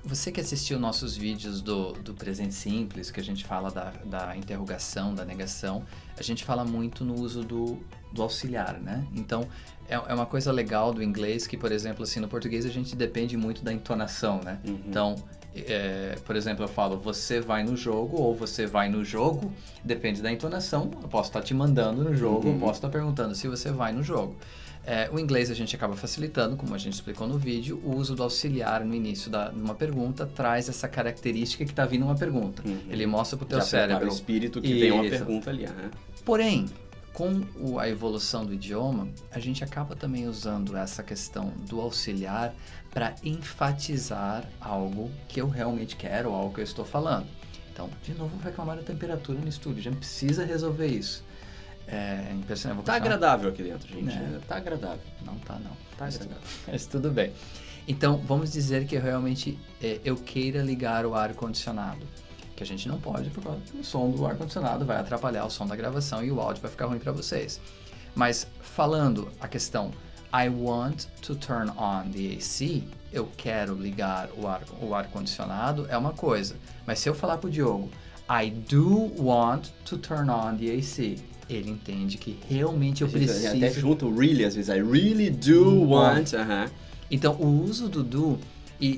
Você que assistiu nossos vídeos do presente simples, que a gente fala da interrogação, da negação, a gente fala muito no uso do auxiliar, né? Então, é uma coisa legal do inglês que, por exemplo, assim, no português a gente depende muito da entonação, né? Uhum. Então, por exemplo, eu falo, você vai no jogo, ou você vai no jogo, depende da entonação, eu posso estar te mandando no jogo, eu posso estar perguntando se você vai no jogo. O inglês a gente acaba facilitando, como a gente explicou no vídeo, o uso do auxiliar no início de uma pergunta traz essa característica que está vindo uma pergunta. Ele mostra para o teu cérebro. O espírito que vem uma pergunta ali. Porém, com a evolução do idioma, a gente acaba também usando essa questão do auxiliar para enfatizar algo que eu realmente quero, algo que eu estou falando. Então, de novo, vou reclamar da temperatura no estúdio, já precisa resolver isso. Impressionante. Tá agradável aqui dentro, gente. Tá agradável. Não tá, não. Tá agradável. Mas tudo bem. Então, vamos dizer que realmente eu queira ligar o ar-condicionado. Que a gente não pode, porque o som do ar-condicionado vai atrapalhar o som da gravação e o áudio vai ficar ruim para vocês. Mas, falando a questão I want to turn on the AC, eu quero ligar o ar-condicionado, é uma coisa. Mas se eu falar pro Diogo, I do want to turn on the AC, ele entende que realmente eu preciso... Até junto o really, às vezes. I really do want. Então, o uso do do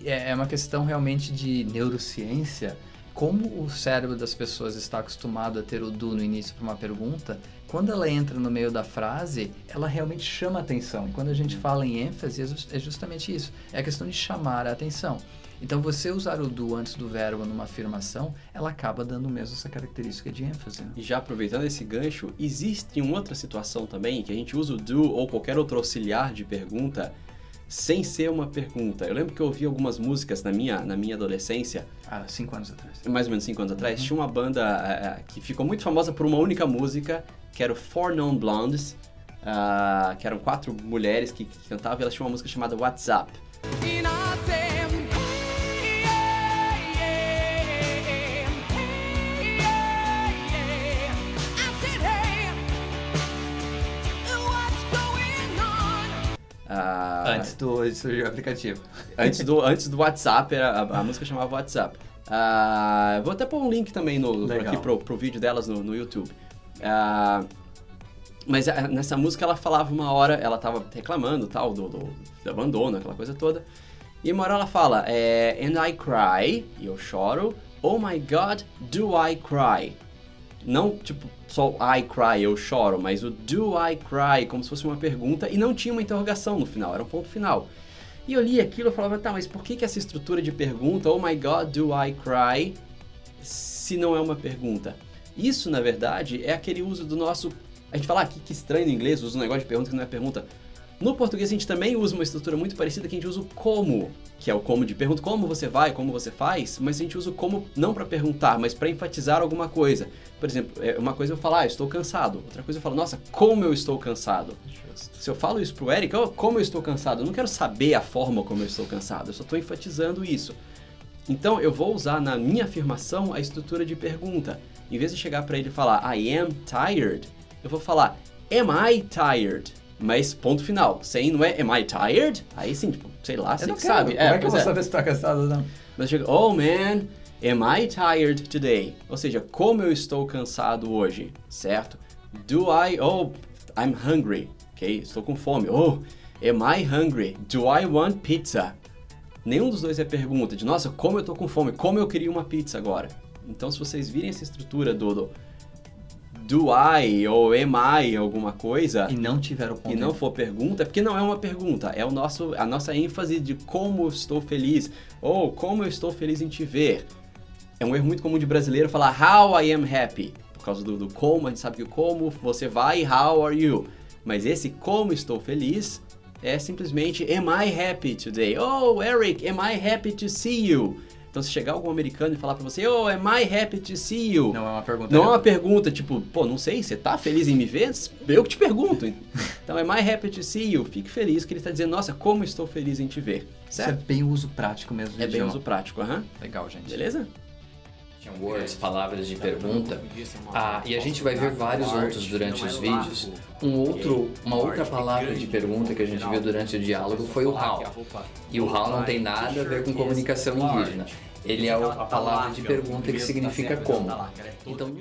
é uma questão realmente de neurociência. Como o cérebro das pessoas está acostumado a ter o do no início para uma pergunta, quando ela entra no meio da frase, ela realmente chama a atenção. E quando a gente fala em ênfase, é justamente isso. É a questão de chamar a atenção. Então, você usar o do antes do verbo numa afirmação, ela acaba dando mesmo essa característica de ênfase. Né? E já aproveitando esse gancho, existe uma outra situação também que a gente usa o do ou qualquer outro auxiliar de pergunta sem ser uma pergunta. Eu lembro que eu ouvi algumas músicas na minha adolescência. 5 anos atrás. Mais ou menos 5 anos atrás. Tinha uma banda que ficou muito famosa por uma única música, que era o Four Non Blondes, que eram 4 mulheres que cantavam, e elas tinham uma música chamada What's Up. Antes do surgir o aplicativo. Antes do WhatsApp, a música chamava WhatsApp. Vou até pôr um link também aqui pro vídeo delas no YouTube. Mas nessa música ela falava uma hora, ela tava reclamando tal, do abandono, aquela coisa toda. E uma hora ela fala, and I cry, e eu choro, oh my God, do I cry? Não, tipo, só I cry, eu choro, mas o do I cry, como se fosse uma pergunta, e não tinha uma interrogação no final, era um ponto final. E eu li aquilo e falava, tá, mas por que essa estrutura de pergunta, oh my God, do I cry, se não é uma pergunta? Isso, na verdade, é aquele uso do nosso... A gente fala, que estranho no inglês, usa um negócio de pergunta que não é pergunta. No português a gente também usa uma estrutura muito parecida que a gente usa o como, que é o como de pergunta, como você vai, como você faz, mas a gente usa o como não para perguntar, mas para enfatizar alguma coisa. Por exemplo, uma coisa eu falo, estou cansado. Outra coisa eu falo, nossa, como eu estou cansado. Se eu falo isso pro Eric, como eu estou cansado, eu não quero saber a forma como eu estou cansado, eu só estou enfatizando isso. Então eu vou usar na minha afirmação a estrutura de pergunta. Em vez de chegar para ele e falar, I am tired, eu vou falar, am I tired? Mas ponto final, sem não é am I tired? Aí sim, tipo, sei lá, você que sabe. Como é que eu vou saber se tá cansado ou não? Mas chega, oh man, am I tired today? Ou seja, como eu estou cansado hoje, certo? I'm hungry, ok? Estou com fome. Oh, am I hungry? Do I want pizza? Nenhum dos dois é pergunta de, nossa, como eu tô com fome, como eu queria uma pizza agora. Então, se vocês virem essa estrutura do I ou am I alguma coisa e não tiver o ponto e não for pergunta, é porque não é uma pergunta, é a nossa ênfase de como eu estou feliz ou como eu estou feliz em te ver. É um erro muito comum de brasileiro falar how I am happy, por causa do como, a gente sabe que como você vai, how are you? Mas esse como estou feliz é simplesmente am I happy today? Oh, Eric, am I happy to see you? Então, se chegar algum americano e falar pra você, oh, am I happy to see you? Não é uma pergunta. Não é uma pergunta, tipo, pô, não sei, você tá feliz em me ver? Eu que te pergunto. Então, am I happy to see you? Fique feliz, que ele tá dizendo, nossa, como estou feliz em te ver. Certo? Isso é bem uso prático mesmo. É bem uso prático, Legal, gente. Beleza? Words, palavras de pergunta, e a gente vai ver vários outros durante os vídeos. Uma outra palavra de pergunta que a gente viu durante o diálogo foi o how. E o how não tem nada a ver com comunicação indígena. Ele é a palavra de pergunta que significa como. Então,